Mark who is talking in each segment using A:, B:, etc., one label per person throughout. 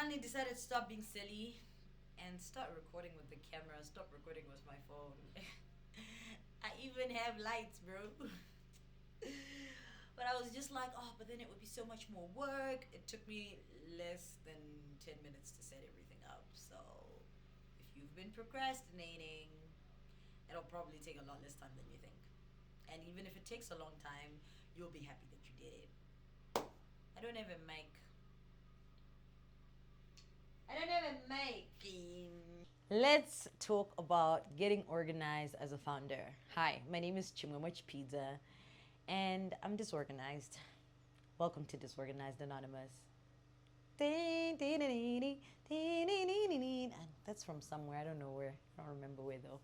A: finally decided to stop being silly and start recording with the camera, stop recording with my phone. I even have lights, bro. But I was just like, oh, but then it would be so much more work. It took me less than 10 minutes to set everything up. So if you've been procrastinating, it'll probably take a lot less time than you think. And even if it takes a long time, you'll be happy that you did it. I don't have a mic. I don't have a mic. Let's talk about getting organized as a founder. Hi, my name is Chimwemwech Pizza, and I'm disorganized. Welcome to Disorganized Anonymous. And that's from somewhere. I don't know where. I don't remember where though.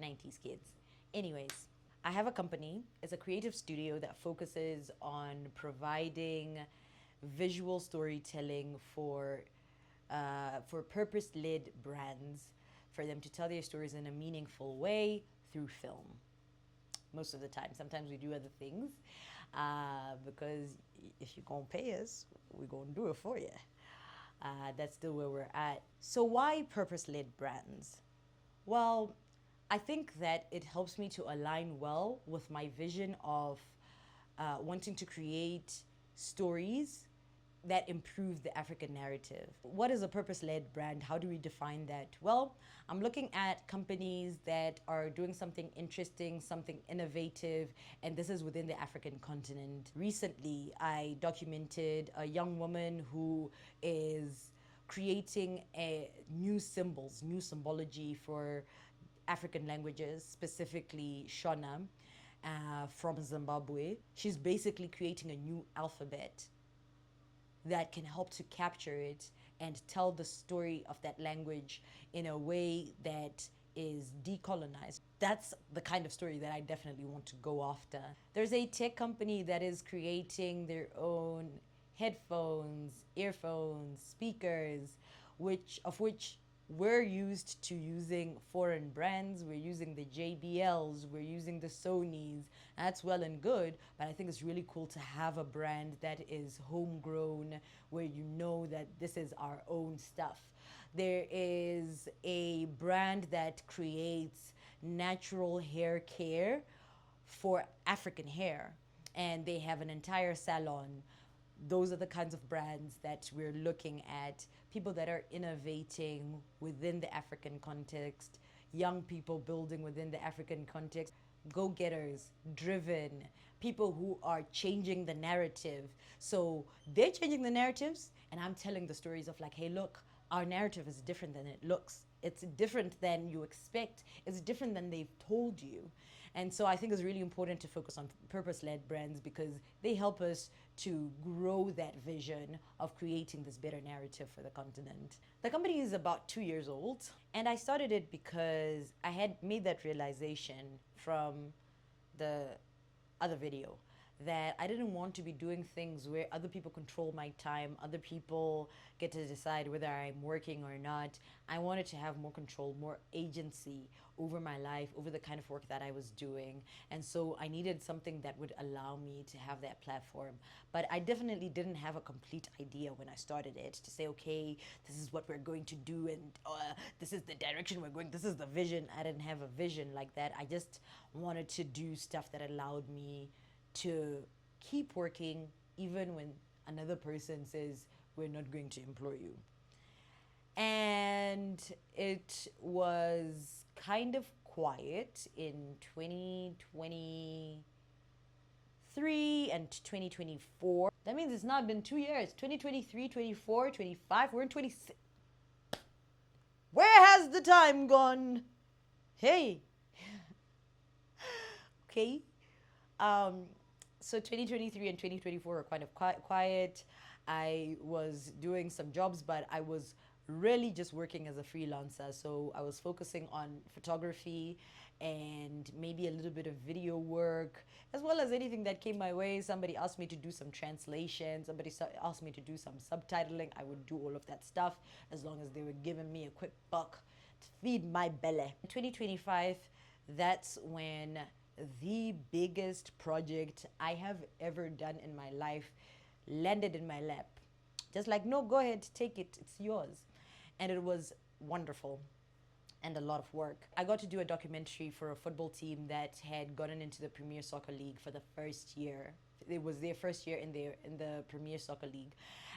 A: 90s kids. Anyways, I have a company. It's a creative studio that focuses on providing visual storytelling for purpose-led brands, for them to tell their stories in a meaningful way through film. Most of the time. Sometimes we do other things because if you're going to pay us, we're going to do it for you. That's still where we're at. So why purpose-led brands? Well, I think that it helps me to align well with my vision of wanting to create stories that improve the African narrative. What is a purpose-led brand? How do we define that? Well, I'm looking at companies that are doing something interesting, something innovative, and this is within the African continent. Recently, I documented a young woman who is creating new symbols, new symbology for African languages, specifically Shona, from Zimbabwe. She's basically creating a new alphabet that can help to capture it and tell the story of that language in a way that is decolonized. That's the kind of story that I definitely want to go after. There's a tech company that is creating their own headphones, earphones, speakers, which we're used to using foreign brands. We're using the JBLs, we're using the Sonys. That's well and good, but I think it's really cool to have a brand that is homegrown, where you know that this is our own stuff. There is a brand that creates natural hair care for African hair, and they have an entire salon. Those are the kinds of brands that we're looking at. People that are innovating within the African context, young people building within the African context, go-getters, driven, people who are changing the narrative. So they're changing the narratives, and I'm telling the stories of like, hey, look, our narrative is different than it looks. It's different than you expect. It's different than they've told you. And so I think it's really important to focus on purpose-led brands because they help us to grow that vision of creating this better narrative for the continent. The company is about 2 years old, and I started it because I had made that realization from the other video that I didn't want to be doing things where other people control my time, other people get to decide whether I'm working or not. I wanted to have more control, more agency over my life, over the kind of work that I was doing. And so I needed something that would allow me to have that platform. But I definitely didn't have a complete idea when I started it to say, okay, this is what we're going to do, and this is the direction we're going, this is the vision. I didn't have a vision like that. I just wanted to do stuff that allowed me to keep working even when another person says we're not going to employ you. And it was kind of quiet in 2023 and 2024. That means it's not been 2 years. 2023, 24, 25, we're in 26. Where has the time gone? Hey. Okay. So 2023 and 2024 were kind of quiet. I was doing some jobs, but I was really just working as a freelancer. So I was focusing on photography and maybe a little bit of video work, as well as anything that came my way. Somebody asked me to do some translation, somebody asked me to do some subtitling. I would do all of that stuff as long as they were giving me a quick buck to feed my belly. In 2025, that's when the biggest project I have ever done in my life landed in my lap. Just like, no, go ahead, take it, it's yours. And it was wonderful and a lot of work. I got to do a documentary for a football team that had gotten into the Premier Soccer League for the first year. It was their first year in the Premier Soccer League,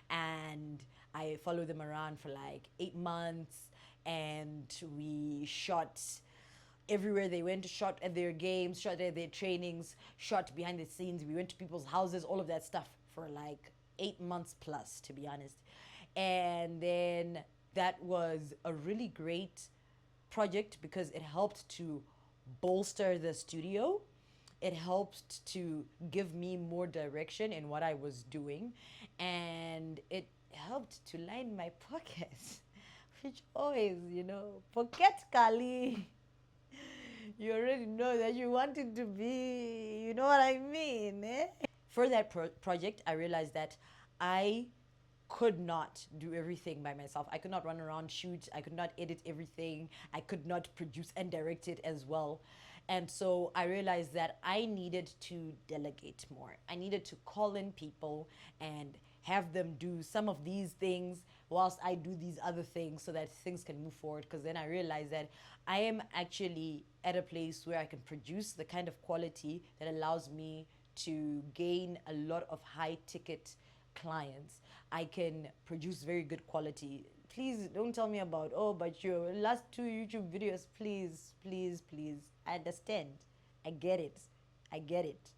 A: and I followed them around for like 8 months, and we shot everywhere they went, shot at their games, shot at their trainings, shot behind the scenes. We went to people's houses, all of that stuff for like 8 months plus, to be honest. And then that was a really great project because it helped to bolster the studio. It helped to give me more direction in what I was doing, and it helped to line my pockets, which always, pocket Kali. You already know that you want it to be, you know what I mean, eh? For that project, I realized that I could not do everything by myself. I could not run around, shoot. I could not edit everything. I could not produce and direct it as well. And so I realized that I needed to delegate more. I needed to call in people and have them do some of these things whilst I do these other things so that things can move forward. Because then I realized that I am actually at a place where I can produce the kind of quality that allows me to gain a lot of high ticket clients. I can produce very good quality. Please don't tell me about, oh, but your last 2 YouTube videos, please, please, please. I understand. I get it. I get it.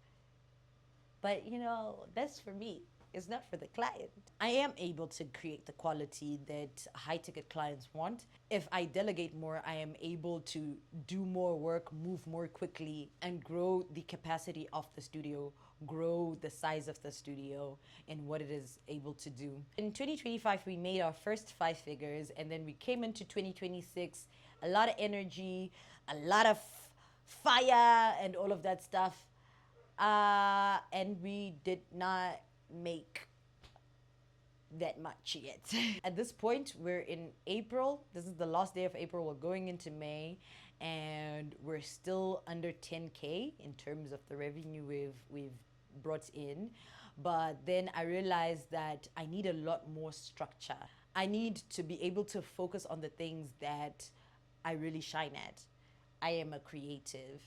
A: But that's for me. It's not for the client. I am able to create the quality that high ticket clients want. If I delegate more, I am able to do more work, move more quickly, and grow the capacity of the studio, grow the size of the studio and what it is able to do. In 2025, we made our first 5 figures, and then we came into 2026, a lot of energy, a lot of fire, and all of that stuff. And we did not make that much yet. At this point, we're in April. This is the last day of April. We're going into May, and we're still under 10K in terms of the revenue we've brought in. But then I realized that I need a lot more structure. I need to be able to focus on the things that I really shine at. I am a creative.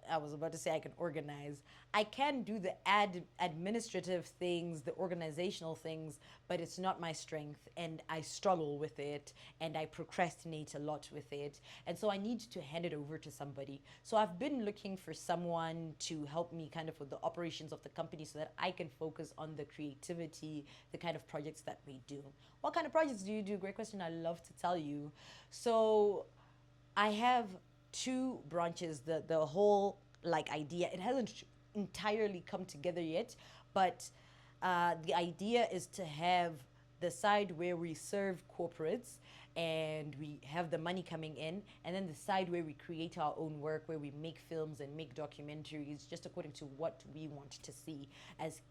A: I was about to say I can organize. I can do the administrative things, the organizational things, but it's not my strength, and I struggle with it, and I procrastinate a lot with it. And so I need to hand it over to somebody. So I've been looking for someone to help me kind of with the operations of the company so that I can focus on the creativity, the kind of projects that we do. What kind of projects do you do? Great question. I love to tell you. So I have 2 branches. The whole idea, it hasn't entirely come together yet, but the idea is to have the side where we serve corporates and we have the money coming in, and then the side where we create our own work, where we make films and make documentaries just according to what we want to see as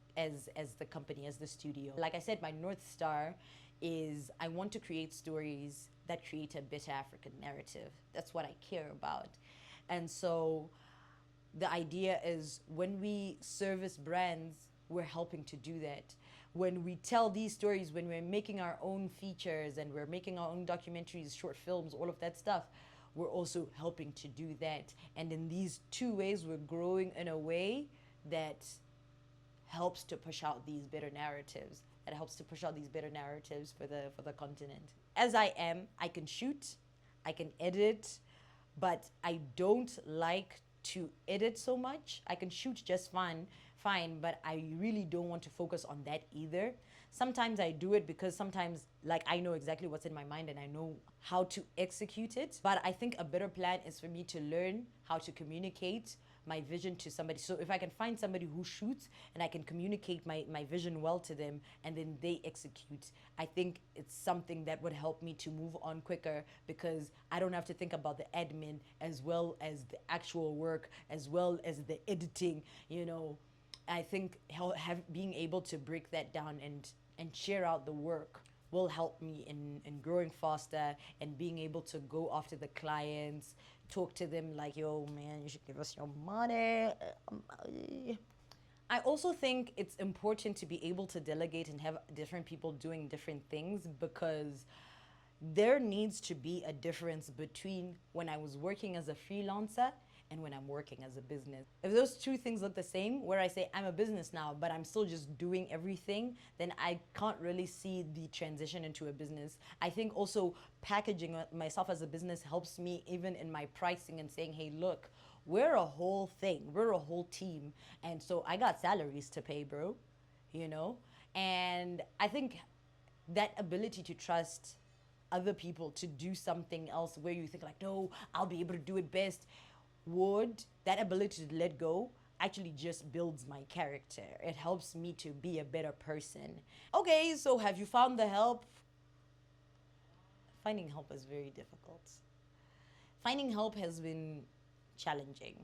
A: the company, as the studio. Like I said, my North Star is I want to create stories that create a better African narrative. That's what I care about. And so the idea is when we service brands, we're helping to do that. When we tell these stories, when we're making our own features and we're making our own documentaries, short films, all of that stuff, we're also helping to do that. And in these 2 ways, we're growing in a way that helps to push out these better narratives. That helps to push out these better narratives for the continent. As I am, I can shoot, I can edit, but I don't like to edit so much. I can shoot just fine, but I really don't want to focus on that either. Sometimes I do it because sometimes I know exactly what's in my mind and I know how to execute it. But I think a better plan is for me to learn how to communicate my vision to somebody. So if I can find somebody who shoots and I can communicate my vision well to them and then they execute, I think it's something that would help me to move on quicker because I don't have to think about the admin as well as the actual work, as well as the editing, I think being able to break that down and share out the work will help me in growing faster and being able to go after the clients, talk to them like, yo, man, you should give us your money. I also think it's important to be able to delegate and have different people doing different things, because there needs to be a difference between when I was working as a freelancer and when I'm working as a business. If those two things look the same, where I say I'm a business now, but I'm still just doing everything, then I can't really see the transition into a business. I think also packaging myself as a business helps me even in my pricing and saying, hey, look, we're a whole thing, we're a whole team. And so I got salaries to pay, bro, you know? And I think that ability to trust other people to do something else where you think like, no, I'll be able to do it best, would that ability to let go actually just builds my character. It helps me to be a better person. Okay, so have you found the help? Finding help is very difficult. Finding help has been challenging.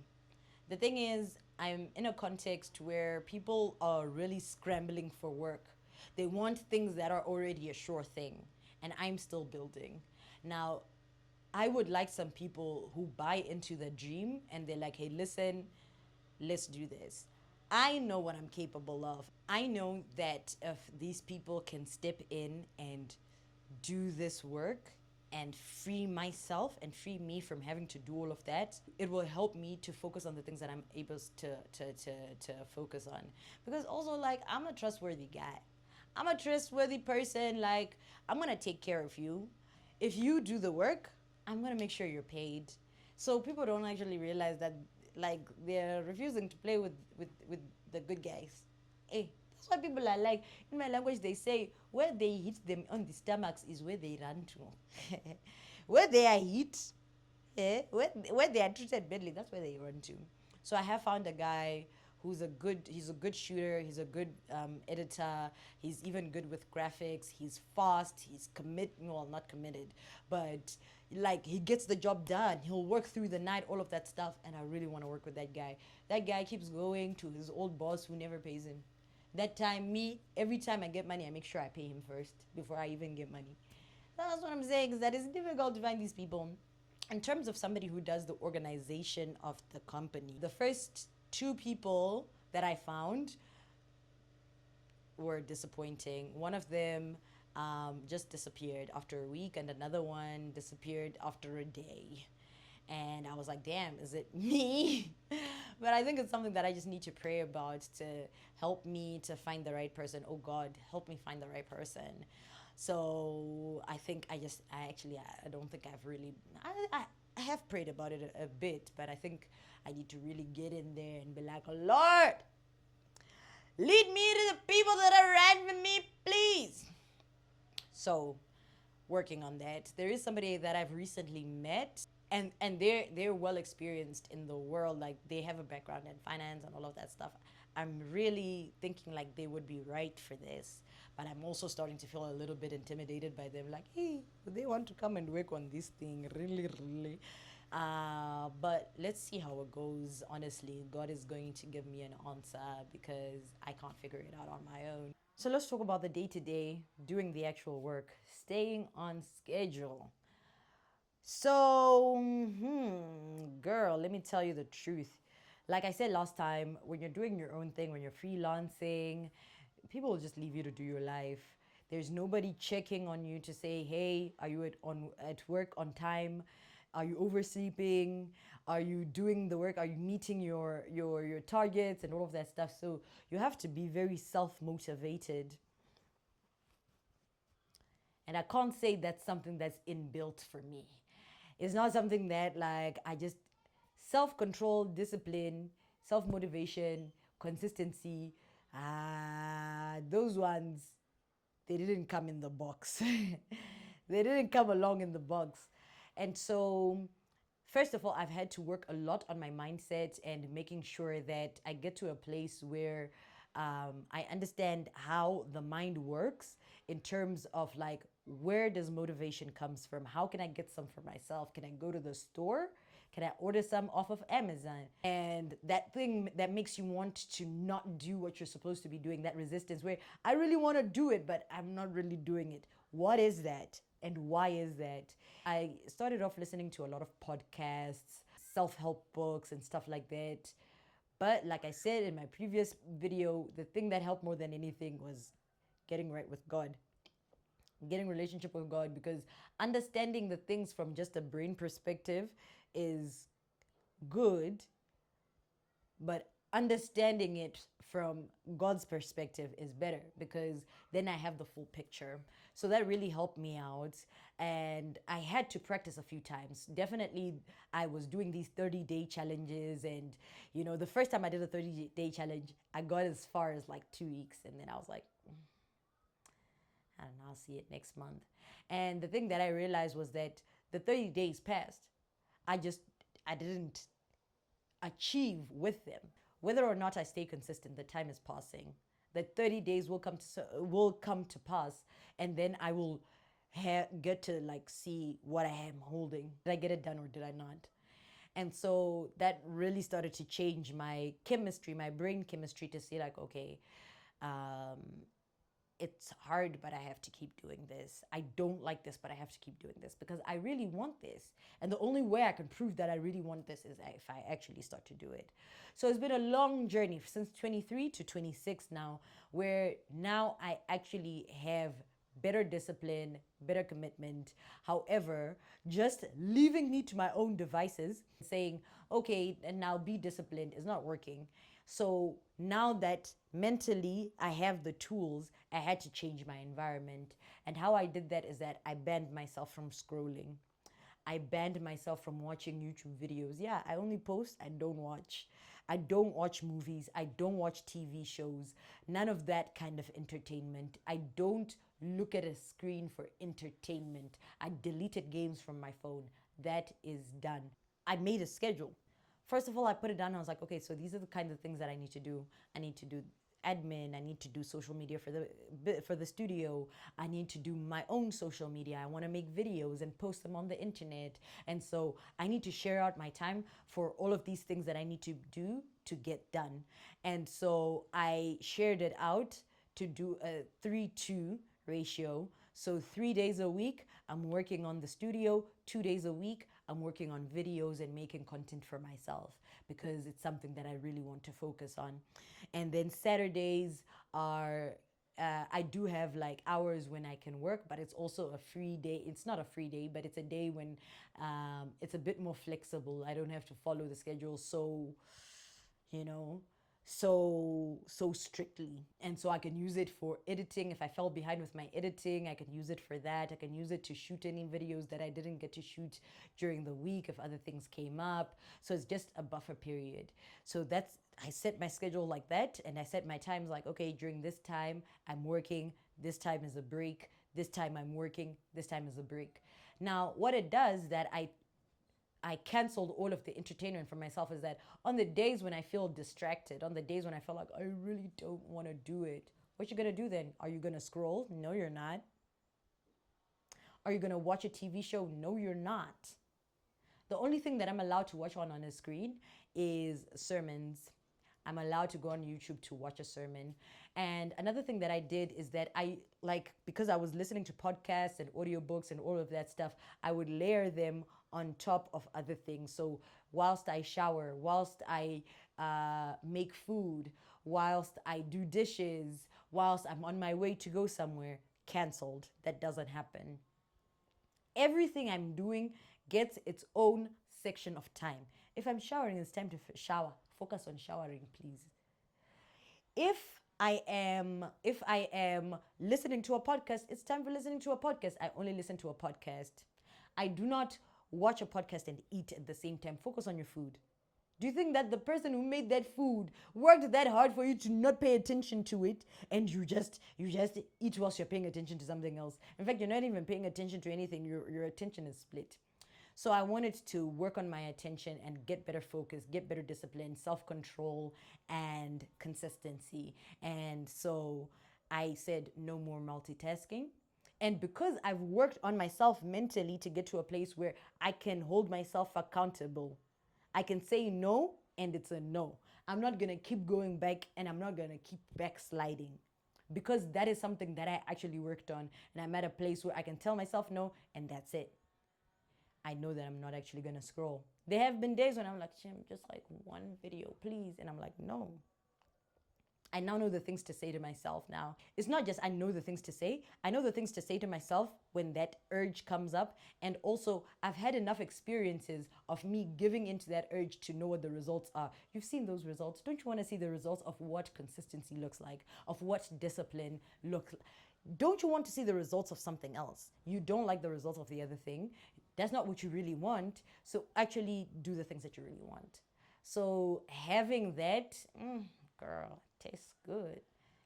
A: The thing is, I'm in a context where people are really scrambling for work. They want things that are already a sure thing, and I'm still building. Now, I would like some people who buy into the dream and they're like, hey, listen, let's do this. I know what I'm capable of. I know that if these people can step in and do this work and free myself and free me from having to do all of that, it will help me to focus on the things that I'm able to focus on. Because also, like, I'm a trustworthy guy. I'm a trustworthy person. Like, I'm gonna take care of you. If you do the work, I'm gonna make sure you're paid. So people don't actually realize that, like, they're refusing to play with the good guys. Hey, that's why people are like, in my language, they say where they hit them on the stomachs is where they run to. Where they are hit, where they are treated badly, that's where they run to. So I have found a guy he's a good shooter, he's a good editor, he's even good with graphics, he's fast, not committed, but like he gets the job done, he'll work through the night, all of that stuff, and I really want to work with that guy. That guy keeps going to his old boss who never pays him. That time, every time I get money, I make sure I pay him first before I even get money. That's what I'm saying, is that it's difficult to find these people. In terms of somebody who does the organization of the company, the first two people that I found were disappointing. One of them just disappeared after a week, and another one disappeared after a day. And I was like, damn, is it me? But I think it's something that I just need to pray about to help me to find the right person. Oh God, help me find the right person. So I think I don't think I've really, I have prayed about it a bit, but I think I need to really get in there and be like, Lord, lead me to the people that are right with me, please. So working on that. There is somebody that I've recently met, and they're well experienced in the world, like they have a background in finance and all of that stuff. I'm really thinking like they would be right for this, but I'm also starting to feel a little bit intimidated by them, like, hey, they want to come and work on this thing, really. But let's see how it goes. Honestly, God is going to give me an answer because I can't figure it out on my own. So let's talk about the day-to-day, doing the actual work, staying on schedule. So, girl, let me tell you the truth. Like I said last time, when you're doing your own thing, when you're freelancing, people will just leave you to do your life. There's nobody checking on you to say, hey, are you at work on time? Are you oversleeping? Are you doing the work? Are you meeting your targets and all of that stuff? So you have to be very self-motivated. And I can't say that's something that's inbuilt for me. It's not something that, like, I just self-control, discipline, self-motivation, consistency. Those ones, they didn't come in the box. They didn't come along in the box. And so, first of all, I've had to work a lot on my mindset and making sure that I get to a place where I understand how the mind works in terms of, like, where does motivation comes from? How can I get some for myself? Can I go to the store? Can I order some off of Amazon? And that thing that makes you want to not do what you're supposed to be doing, that resistance where I really want to do it, but I'm not really doing it. What is that? And why is that? I started off listening to a lot of podcasts, self-help books and stuff like that. But like I said in my previous video, the thing that helped more than anything was getting right with God, getting relationship with God, because understanding the things from just a brain perspective is good, but understanding it from God's perspective is better, because then I have the full picture. So that really helped me out. And I had to practice a few times. Definitely, I was doing these 30-day challenges. And, the first time I did a 30-day challenge, I got as far as like 2 weeks. And then I was like, I don't know, I'll see it next month. And the thing that I realized was that the 30 days passed. I didn't achieve with them. Whether or not I stay consistent, the time is passing. The 30 days will come to pass, and then I will get to like see what I am holding. Did I get it done or did I not? And so that really started to change my chemistry, my brain chemistry, to see like, okay, it's hard, but I have to keep doing this. I don't like this, but I have to keep doing this because I really want this. And the only way I can prove that I really want this is if I actually start to do it. So it's been a long journey since 23 to 26 now, where now I actually have better discipline, better commitment. However, just leaving me to my own devices, saying, okay, and now be disciplined is not working. So now that mentally I have the tools, I had to change my environment. And how I did that is that I banned myself from scrolling. I banned myself from watching YouTube videos. Yeah, I only post, I don't watch. I don't watch movies. I don't watch TV shows. None of that kind of entertainment. I don't look at a screen for entertainment. I deleted games from my phone. That is done. I made a schedule. First of all, I put it down. I was like, okay, so these are the kinds of things that I need to do. I need to do admin. I need to do social media for the studio. I need to do my own social media. I want to make videos and post them on the internet. And so I need to share out my time for all of these things that I need to do to get done. And so I shared it out to do a 3-2 ratio. So 3 days a week, I'm working on the studio. 2 days a week, I'm working on videos and making content for myself, because it's something that I really want to focus on. And then Saturdays are, I do have like hours when I can work, but it's also a free day. It's not a free day, but it's a day when it's a bit more flexible. I don't have to follow the schedule you know, so strictly. And so I can use it for editing. If I fell behind with my editing, I can use it for that. I can use it to shoot any videos that I didn't get to shoot during the week if other things came up. So it's just a buffer period. So I set my schedule like that, and I set my times like, okay, during this time I'm working, this time is a break, this time I'm working, this time is a break. Now what it does that I canceled all of the entertainment for myself is that on the days when I feel distracted, on the days when I feel like I really don't want to do it, what you gonna do then? Are you gonna scroll? No, you're not. Are you gonna watch a TV show? No, you're not. The only thing that I'm allowed to watch on a screen is sermons. I'm allowed to go on YouTube to watch a sermon. And another thing that I did is that because I was listening to podcasts and audiobooks and all of that stuff, I would layer them on top of other things. So whilst I shower, whilst I make food, whilst I do dishes, whilst I'm on my way to go somewhere, canceled. That doesn't happen. Everything I'm doing gets its own section of time. If I'm showering, it's time to shower. Focus on showering, please. If I am listening to a podcast, it's time for listening to a podcast. I only listen to a podcast. I do not watch a podcast and eat at the same time. Focus on your food. Do you think that the person who made that food worked that hard for you to not pay attention to it, and you just eat whilst you're paying attention to something else? In fact, you're not even paying attention to anything. Your attention is split. So I wanted to work on my attention and get better focus, get better discipline, self-control, and consistency. And so I said no more multitasking. And because I've worked on myself mentally to get to a place where I can hold myself accountable, I can say no, and it's a no. I'm not going to keep going back, and I'm not going to keep backsliding, because that is something that I actually worked on. And I'm at a place where I can tell myself no, and that's it. I know that I'm not actually going to scroll. There have been days when I'm like, Jim, just like one video, please. And I'm like, no. I now know the things to say to myself now. It's not just I know the things to say, I know the things to say to myself when that urge comes up. And also, I've had enough experiences of me giving into that urge to know what the results are. You've seen those results. Don't you want to see the results of what consistency looks like, of what discipline looks like? Don't you want to see the results of something else? You don't like the results of the other thing. That's not what you really want. So actually do the things that you really want. So having that, girl, tastes good.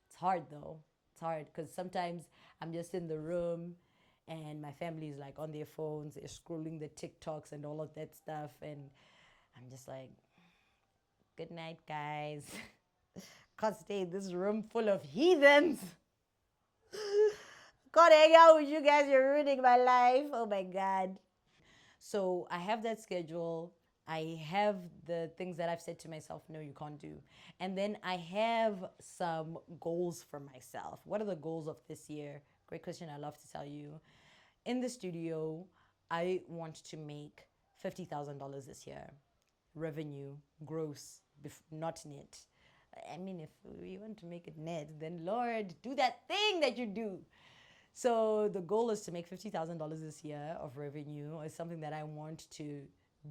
A: It's hard though. It's hard because sometimes I'm just in the room and my family is like on their phones, they're scrolling the TikToks and all of that stuff. And I'm just like, good night, guys. Can't stay in this room full of heathens. Can't hang out with you guys. You're ruining my life. Oh my God. So I have that schedule. I have the things that I've said to myself, no, you can't do. And then I have some goals for myself. What are the goals of this year? Great question. I love to tell you. In the studio, I want to make $50,000 this year. Revenue, gross, not net. I mean, if we want to make it net, then Lord, do that thing that you do. So the goal is to make $50,000 this year of revenue. It's something that I want to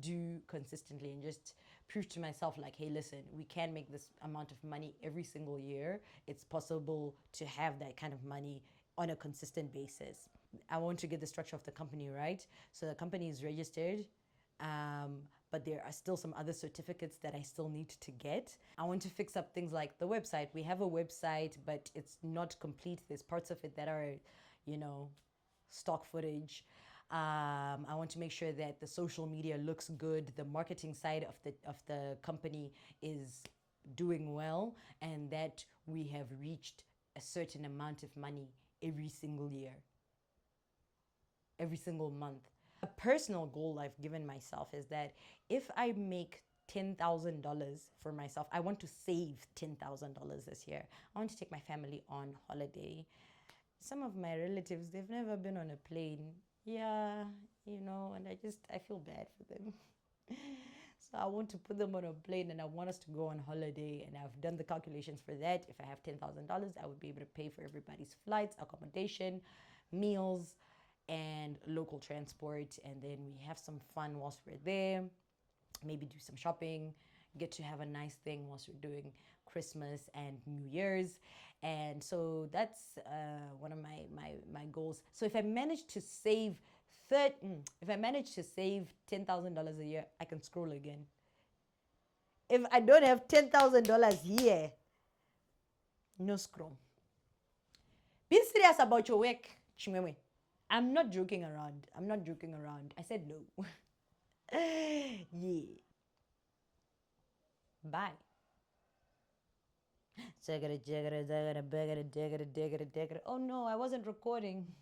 A: do consistently and just prove to myself like, hey, listen, we can make this amount of money every single year. It's possible to have that kind of money on a consistent basis. I want to get the structure of the company right. So the company is registered, but there are still some other certificates that I still need to get. I want to fix up things like the website. We have a website, but it's not complete. There's parts of it that are, stock footage. I want to make sure that the social media looks good. The marketing side of the company is doing well, and that we have reached a certain amount of money every single year, every single month. A personal goal I've given myself is that if I make $10,000 for myself, I want to save $10,000 this year. I want to take my family on holiday. Some of my relatives, they've never been on a plane. Yeah, and I feel bad for them. So I want to put them on a plane and I want us to go on holiday. And I've done the calculations for that. If I have $10,000, I would be able to pay for everybody's flights, accommodation, meals, and local transport. And then we have some fun whilst we're there. Maybe do some shopping, get to have a nice thing whilst we're doing Christmas and New Year's. And so that's one of my goals. So if I manage to save $10,000 a year, I can scroll again. If I don't have $10,000 here, no scroll. Be serious about your work, Chimwemwe. I'm not joking around. I said no. Yeah. Bye. Oh no, I wasn't recording.